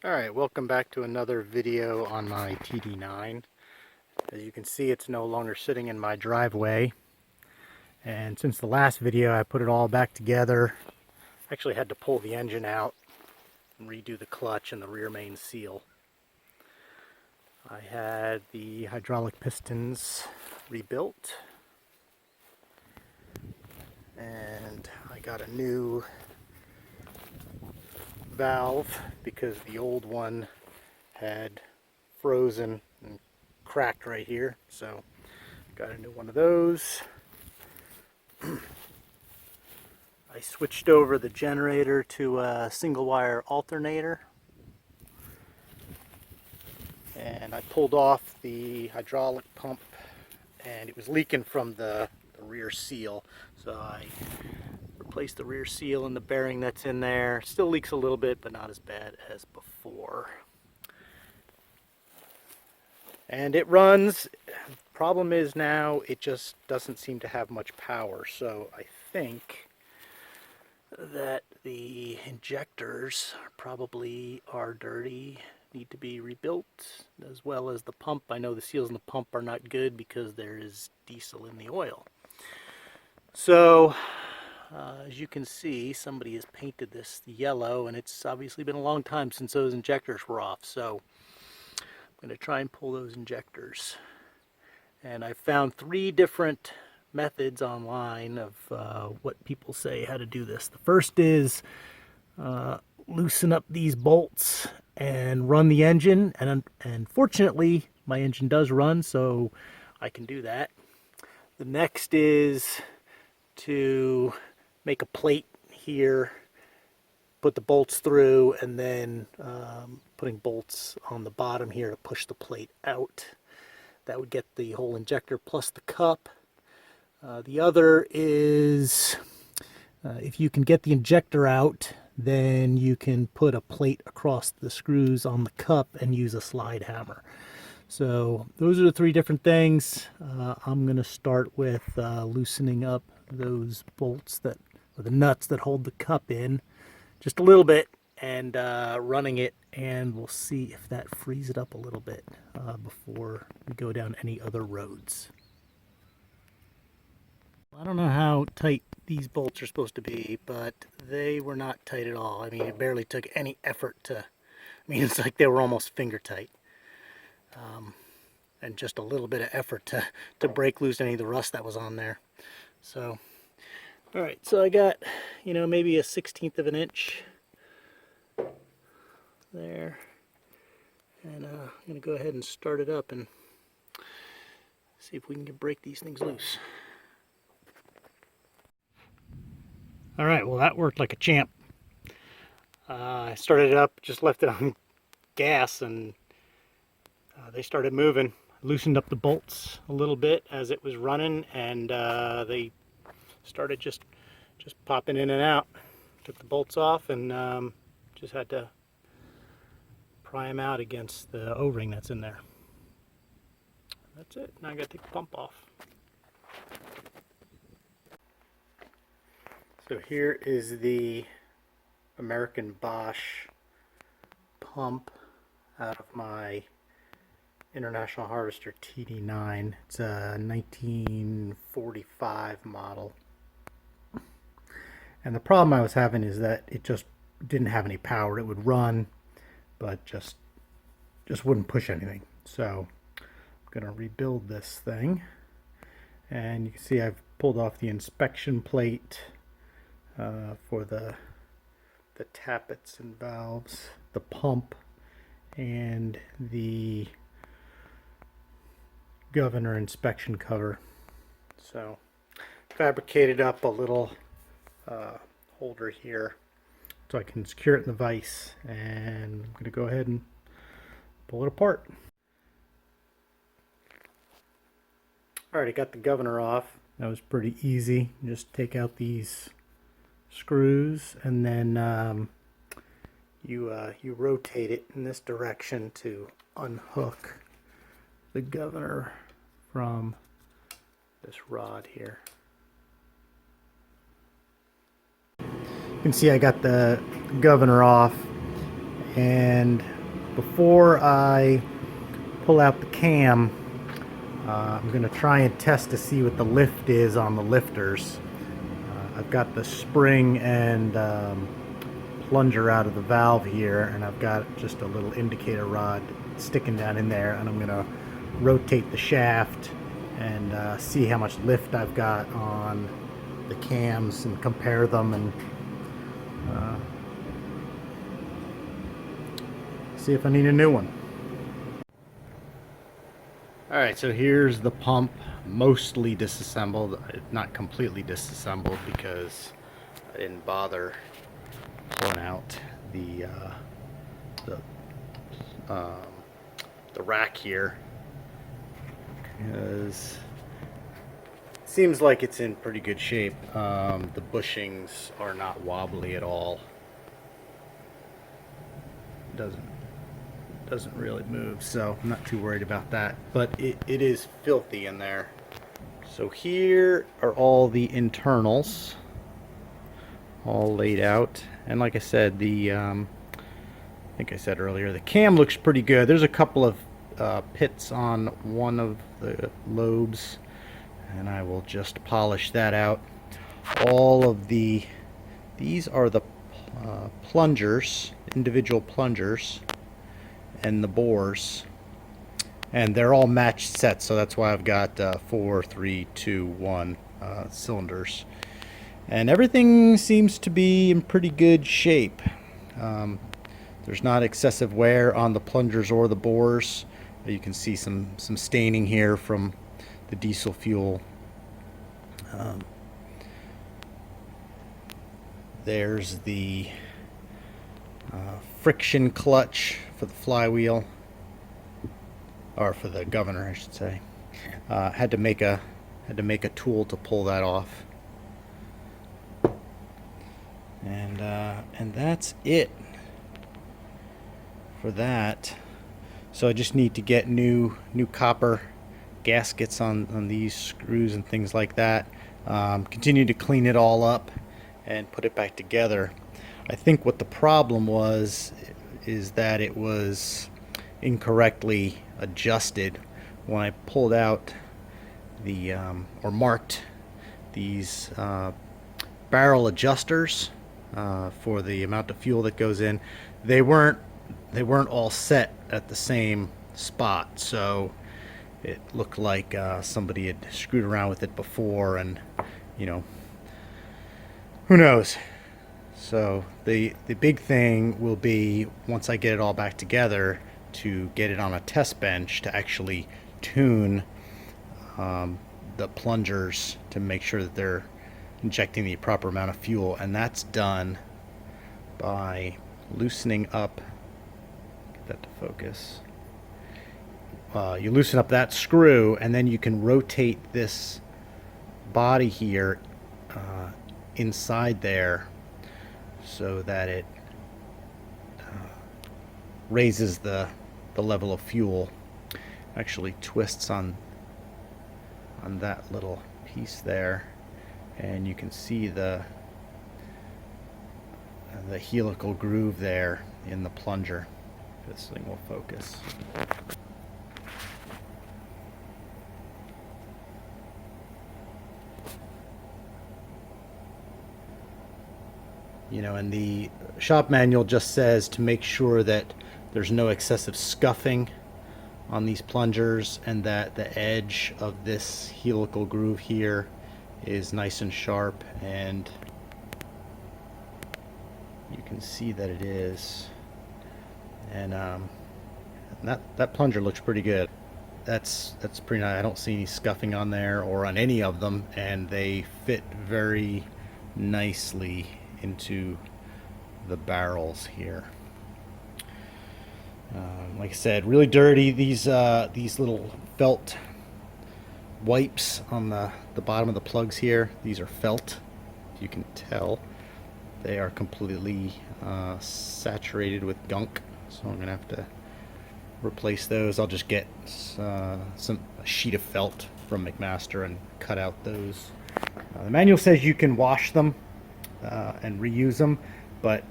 Alright, welcome back to another video on my TD9. As you can see, it's no longer sitting in my driveway. And since the last video, I put it all back together. Actually had to pull the engine out and redo the clutch and the rear main seal. I had the hydraulic pistons rebuilt. And I got a new valve because the old one had frozen and cracked right here, so got a new one of those. I switched over the generator to a single wire alternator, and I pulled off the hydraulic pump and it was leaking from the rear seal, so I replace the rear seal and the bearing that's in there. Still leaks a little bit, but not as bad as before. And it runs. Problem is now it just doesn't seem to have much power, so I think that the injectors probably are dirty, need to be rebuilt, as well as the pump. I know the seals in the pump are not good because there is diesel in the oil. So as you can see, somebody has painted this yellow, and it's obviously been a long time since those injectors were off, so I'm going to try and pull those injectors. And I found 3 different methods online of what people say how to do this. The first is loosen up these bolts and run the engine, and fortunately my engine does run, so I can do that. The next is to make a plate here, put the bolts through, and then putting bolts on the bottom here to push the plate out. That would get the whole injector plus the cup. The other is if you can get the injector out, then you can put a plate across the screws on the cup and use a slide hammer. So those are the 3 different things. I'm going to start with loosening up those bolts or the nuts that hold the cup in just a little bit, and running it, and we'll see if that frees it up a little bit before we go down any other roads. I don't know how tight these bolts are supposed to be, but they were not tight at all. I mean, it barely took any effort to, it's like they were almost finger tight. And just a little bit of effort to break loose any of the rust that was on there. So, alright, so I got, maybe a 1/16 of an inch there. And I'm going to go ahead and start it up and see if we can break these things loose. Alright, well that worked like a champ. I started it up, just left it on gas, and they started moving. Loosened up the bolts a little bit as it was running, and they started just popping in and out. Took the bolts off and just had to pry them out against the O-ring that's in there. That's it. Now I got to take the pump off. So here is the American Bosch pump out of my International Harvester TD9. It's a 1945 model. And the problem I was having is that it just didn't have any power. It would run, but just wouldn't push anything. So I'm going to rebuild this thing. And you can see I've pulled off the inspection plate for the tappets and valves, the pump, and the governor inspection cover. So fabricated up a little holder here so I can secure it in the vise, and I'm going to go ahead and pull it apart. Alright, I got the governor off. That was pretty easy. Just take out these screws, and then you rotate it in this direction to unhook the governor from this rod here. You can see I got the governor off, and before I pull out the cam, I'm going to try and test to see what the lift is on the lifters. I've got the spring and plunger out of the valve here, and I've got just a little indicator rod sticking down in there, and I'm going to rotate the shaft and see how much lift I've got on the cams and compare them, and see if I need a new one. Alright, so here's the pump, mostly disassembled, not completely disassembled because I didn't bother pulling out the rack here, because it seems like it's in pretty good shape. The bushings are not wobbly at all. Doesn't really move, so I'm not too worried about that, but it is filthy in there. So here are all the internals all laid out, and like I said, the I think I said earlier, the cam looks pretty good. There's a couple of pits on one of the lobes, and I will just polish that out. All of these are the plungers, individual plungers, and the bores, and they're all matched sets, so that's why I've got 4, 3, 2, 1 cylinders, and everything seems to be in pretty good shape. There's not excessive wear on the plungers or the bores. You can see some staining here from the diesel fuel. There's the friction clutch for the flywheel, or for the governor, I should say. Had to make a tool to pull that off, and that's it for that. So I just need to get new copper gaskets on these screws and things like that. Continue to clean it all up and put it back together. I think what the problem was is that it was incorrectly adjusted when I pulled out the or marked these barrel adjusters for the amount of fuel that goes in. They weren't all set at the same spot, so it looked like somebody had screwed around with it before, and you know, who knows. So the big thing will be, once I get it all back together, to get it on a test bench to actually tune the plungers to make sure that they're injecting the proper amount of fuel, and that's done by loosening up, get that to focus. You loosen up that screw, and then you can rotate this body here inside there, so that it raises the level of fuel. Actually twists on that little piece there, and you can see the helical groove there in the plunger. This thing will focus. You know, and the shop manual just says to make sure that there's no excessive scuffing on these plungers, and that the edge of this helical groove here is nice and sharp, and you can see that it is. And that plunger looks pretty good. That's pretty nice. I don't see any scuffing on there or on any of them, and they fit very nicely into the barrels here. Like I said, really dirty. These little felt wipes on the bottom of the plugs here, these are felt. You can tell they are completely saturated with gunk, so I'm gonna have to replace those. I'll just get a sheet of felt from McMaster and cut out those. The manual says you can wash them and reuse them, but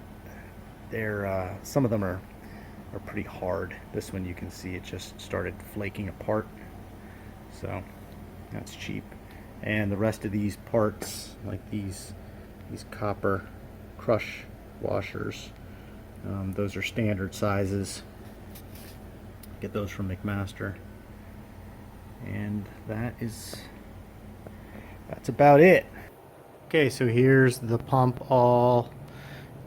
they're some of them are are pretty hard. This one you can see it just started flaking apart, so that's cheap. And the rest of these parts, like these copper crush washers, those are standard sizes. Get those from McMaster. And that's about it. Okay, so here's the pump all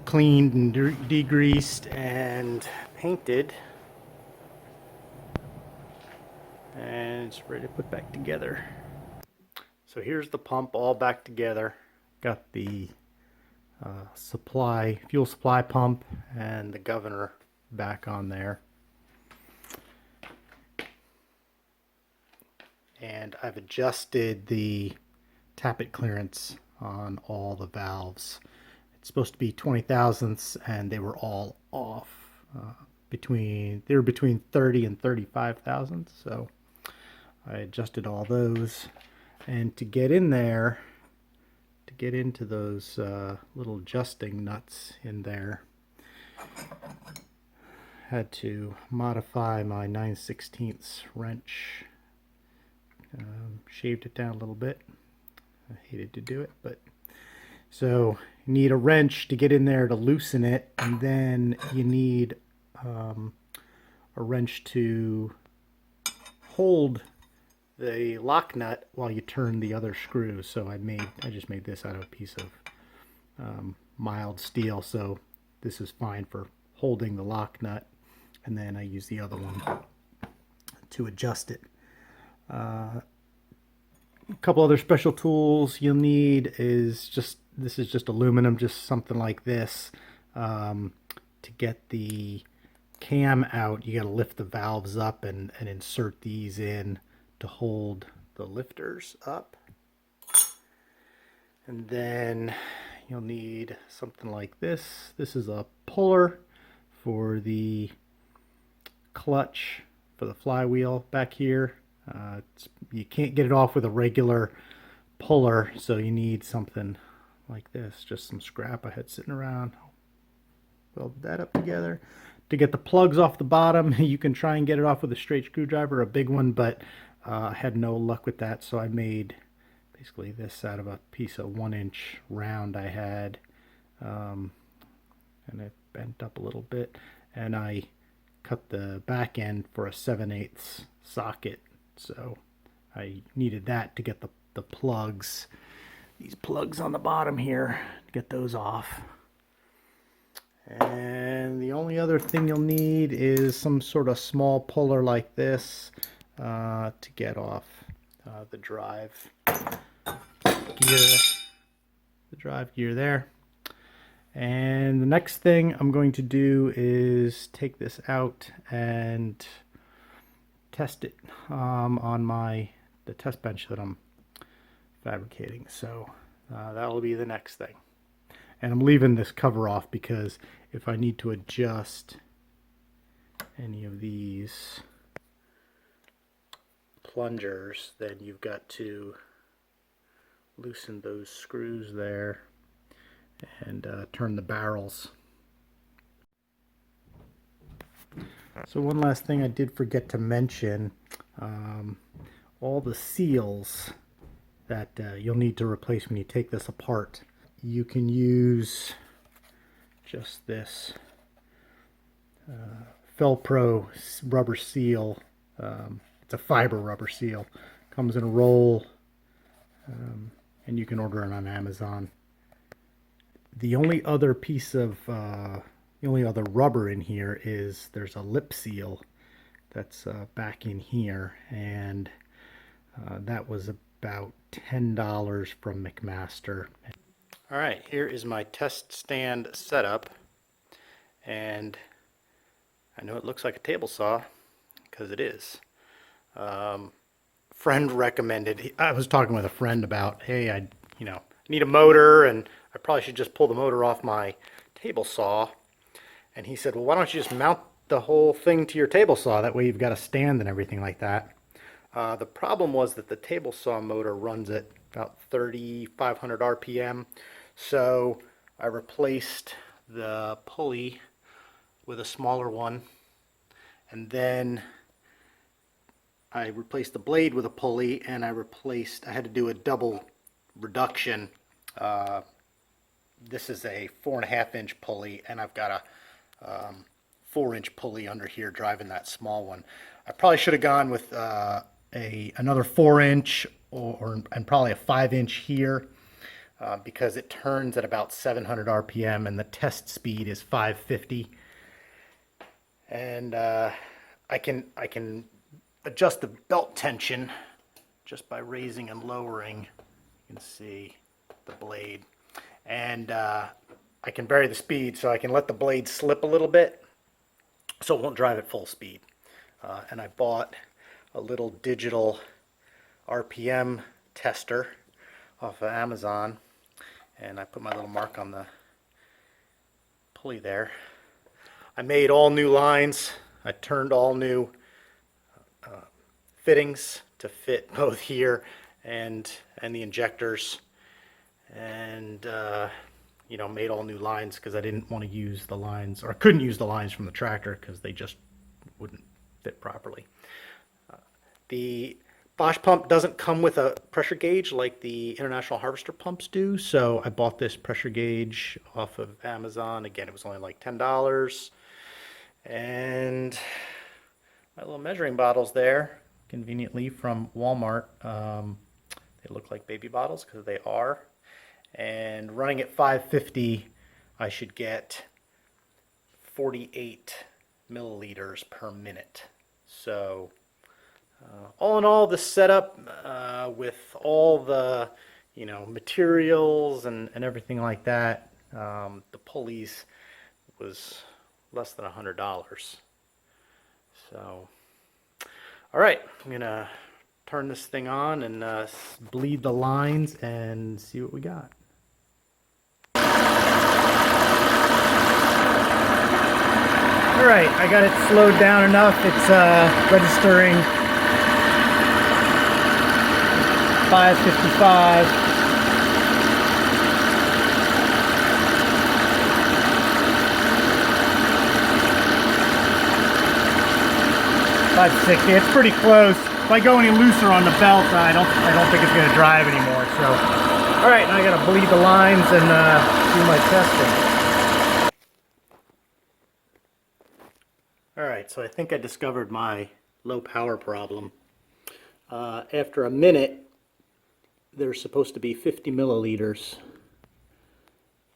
cleaned and degreased and painted, and it's ready to put back together. So here's the pump all back together. Got the fuel supply pump and the governor back on there. And I've adjusted the tappet clearance on all the valves. It's supposed to be 20 thousandths, and they were all off. They were between 30 and 35 thousandths, so I adjusted all those. And to get in there, to get into those little adjusting nuts in there, had to modify my 9/16 wrench. Shaved it down a little bit. I hated to do it, but so you need a wrench to get in there to loosen it, and then you need a wrench to hold the lock nut while you turn the other screws. So I just made this out of a piece of mild steel, so this is fine for holding the lock nut, and then I use the other one to adjust it. A couple other special tools you'll need is this is just aluminum, just something like this. To get the cam out, you got to lift the valves up and insert these in to hold the lifters up. And then you'll need something like this. This is a puller for the clutch for the flywheel back here. You can't get it off with a regular puller, so you need something like this, just some scrap I had sitting around. Weld that up together. To get the plugs off the bottom, you can try and get it off with a straight screwdriver, a big one, but I had no luck with that, so I made basically this out of a piece of 1-inch round I had, and it bent up a little bit, and I cut the back end for a 7/8 socket. So I needed that to get the plugs, these plugs on the bottom here, to get those off. And the only other thing you'll need is some sort of small puller like this to get off the drive gear there. And the next thing I'm going to do is take this out and test it on the test bench that I'm fabricating. So that'll be the next thing. And I'm leaving this cover off because if I need to adjust any of these plungers, then you've got to loosen those screws there and turn the barrels. So one last thing I did forget to mention, all the seals that you'll need to replace when you take this apart. You can use just this Felpro rubber seal. It's a fiber rubber seal. Comes in a roll, and you can order it on Amazon. The only other piece of the only other rubber in here is there's a lip seal that's back in here, and that was about $10 from McMaster. Alright, here is my test stand setup, and I know it looks like a table saw because it is. Friend recommended, I was talking with a friend about, hey, I need a motor and I probably should just pull the motor off my table saw. And he said, well, why don't you just mount the whole thing to your table saw? That way you've got a stand and everything like that. The problem was that the table saw motor runs at about 3,500 RPM. So I replaced the pulley with a smaller one, and then I replaced the blade with a pulley, and I had to do a double reduction. This is a 4.5-inch pulley, and I've got a 4-inch pulley under here driving that small one. I probably should have gone with another 4-inch and probably a 5-inch here, because it turns at about 700 RPM and the test speed is 550. And I can adjust the belt tension just by raising and lowering. You can see the blade, and I can vary the speed, so I can let the blade slip a little bit so it won't drive at full speed. And I bought a little digital RPM tester off of Amazon, and I put my little mark on the pulley there. I made all new lines. I turned all new fittings to fit both here and the injectors, and you know, made all new lines because I didn't want to use the lines, or I couldn't use the lines from the tractor because they just wouldn't fit properly. The Bosch pump doesn't come with a pressure gauge like the International Harvester pumps do, so I bought this pressure gauge off of Amazon. Again, it was only like $10. And my little measuring bottles there, conveniently from Walmart. They look like baby bottles because they are. And running at 550, I should get 48 milliliters per minute. So all in all, the setup with all the materials and everything like that, the pulleys was less than $100. So all right, I'm gonna turn this thing on and bleed the lines and see what we got. All right, I got it slowed down enough. It's registering 555. It's pretty close. If I go any looser on the belt, I don't think it's going to drive anymore. So, all right, now I got to bleed the lines and do my testing. All right, so I think I discovered my low power problem. After a minute, there's supposed to be 50 milliliters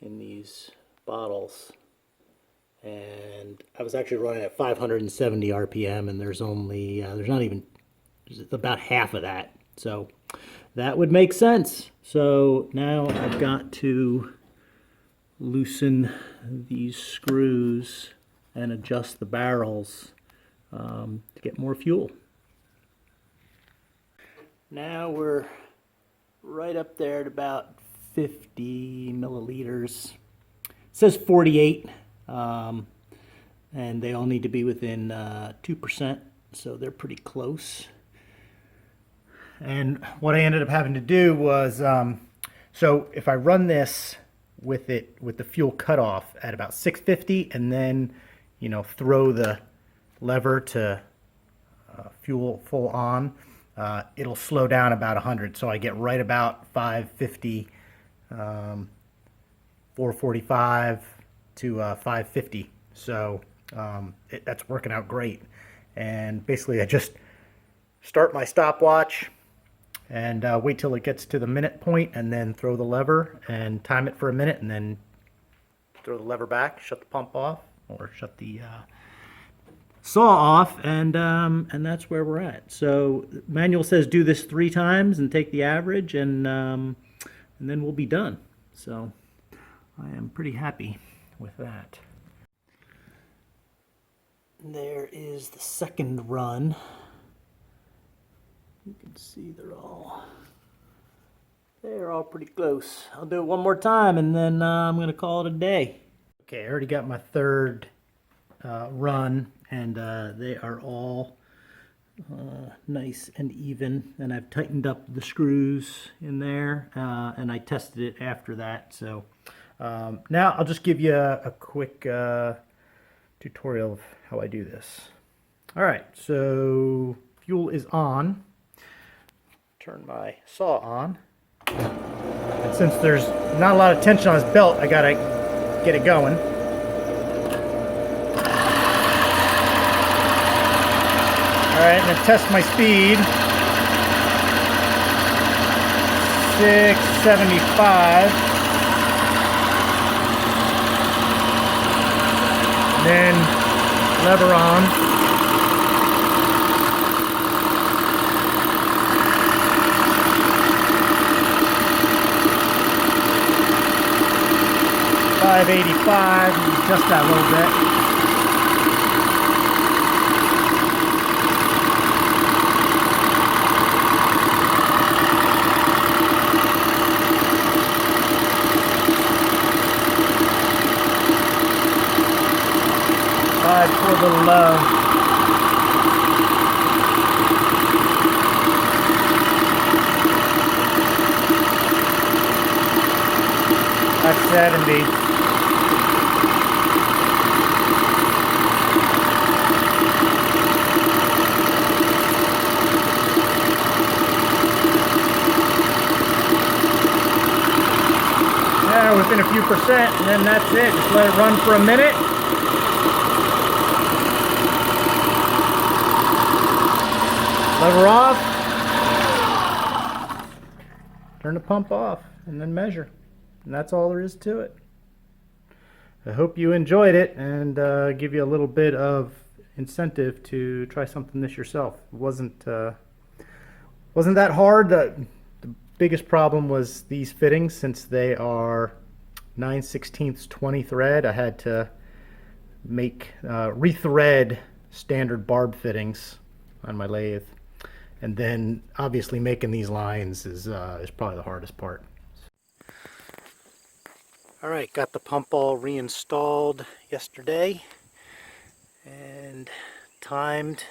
in these bottles. And I was actually running at 570 RPM, and there's about half of that. So that would make sense. So now I've got to loosen these screws and adjust the barrels to get more fuel. Now we're right up there at about 50 milliliters. It says 48. And they all need to be within 2%, so they're pretty close. And what I ended up having to do was, so if I run this with the fuel cutoff at about 650, and then throw the lever to fuel full on, it'll slow down about 100. So I get right about 550, 445 to 550. So that's working out great. And basically I just start my stopwatch and wait till it gets to the minute point, and then throw the lever and time it for a minute, and then throw the lever back, shut the pump off, or shut the saw off, and that's where we're at. So the manual says do this 3 times and take the average, and then we'll be done. So I am pretty happy with that. There is the second run. You can see they're all pretty close. I'll do it one more time, and then I'm going to call it a day. Okay, I already got my third run, and they are all nice and even, and I've tightened up the screws in there, and I tested it after that. So now I'll just give you a quick tutorial of how I do this. All right, so fuel is on. Turn my saw on. And since there's not a lot of tension on his belt, I gotta get it going. All right, I'm gonna test my speed. 675. Then lever on. $585, adjust that a little bit. $5 for a little low. That's 70. Within a few percent, and then that's it. Just let it run for a minute. Lever off. Turn the pump off, and then measure. And that's all there is to it. I hope you enjoyed it, and give you a little bit of incentive to try something this yourself. It wasn't that hard. The biggest problem was these fittings, since they are 9/16 20 thread. I had to make rethread standard barb fittings on my lathe, and then obviously making these lines is probably the hardest part. All right, got the pump all reinstalled yesterday and timed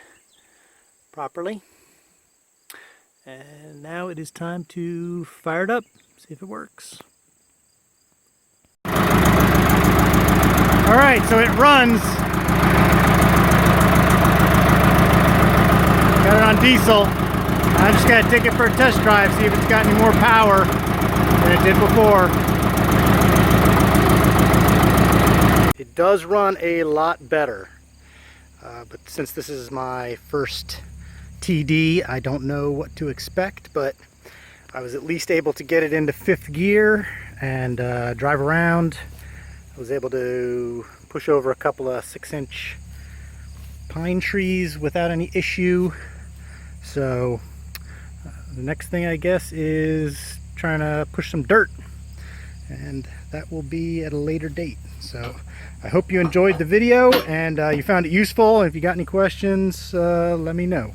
properly, and now it is time to fire it up, see if it works. All right, so it runs. Got it on diesel. I just gotta take it for a test drive, see if it's got any more power than it did before. It does run a lot better, but since this is my first TD, I don't know what to expect, but I was at least able to get it into 5th gear and drive around. I was able to push over a couple of 6-inch pine trees without any issue. So the next thing, I guess, is trying to push some dirt, and that will be at a later date. So I hope you enjoyed the video and you found it useful. If you got any questions, let me know.